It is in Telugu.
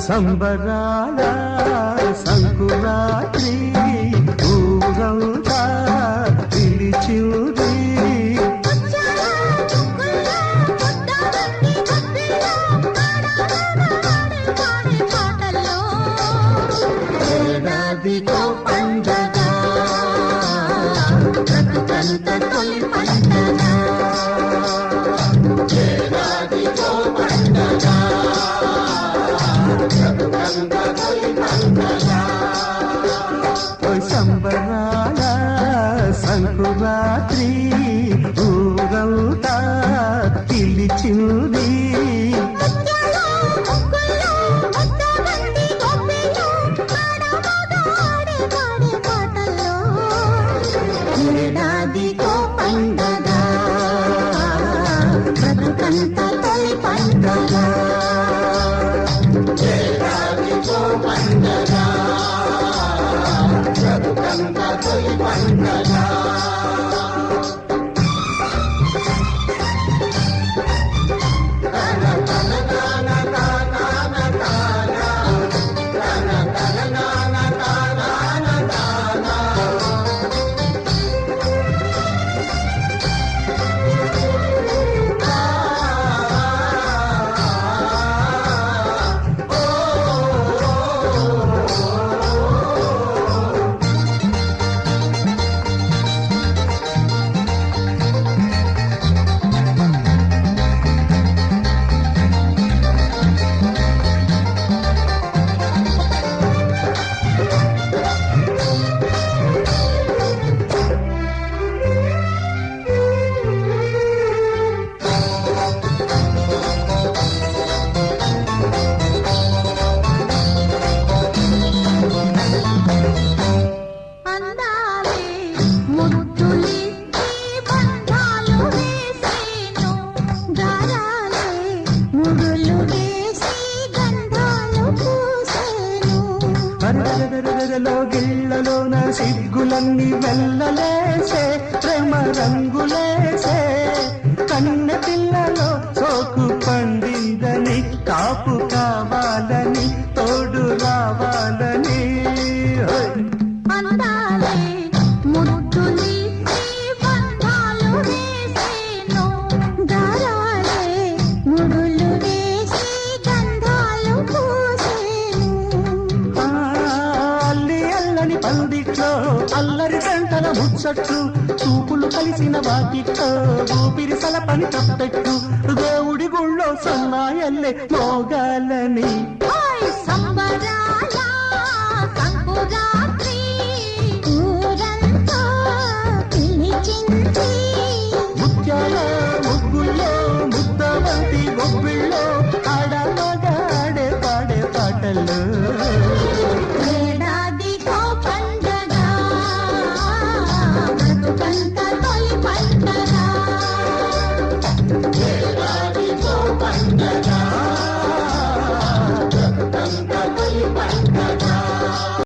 సంబరాల సంకురాత్రి ఊరంతా పిలిచింది ఏడాదికో పండగ బ్రతుకంత తొలి పండగ ఏడాదికో పండగ బ్రతుకంత తొలి పండగ సంబరాల సంకురాత్రి ఊరంతా పిలిచింది ఏడాదికో పండగ బ్రతుకంత తొలి పండగ ఏడాదికో పండగ బ్రతుకంత తొలి పండగ గిళ్ళలోన సిగ్గులన్నీ వెళ్ళలేసే ప్రేమ రంగులేసే కన్నె పిల్లలో సోకు పండిందని కాపు కావాలని తోడు రావాలని పందిట్లో అల్లరి గంటల ముచ్చట్లు చూపులు కలిసిన వాకిట్లో ఊపిరి సలపని తప్పెట్టు దేవుడి గుళ్ళో సన్నాయల్లే మోగాలని ముత్యాల ముగ్గుల్లో ముద్దవంతి గొబ్బిళ్ళో ఆడమగాడే పాడే పాటల్లో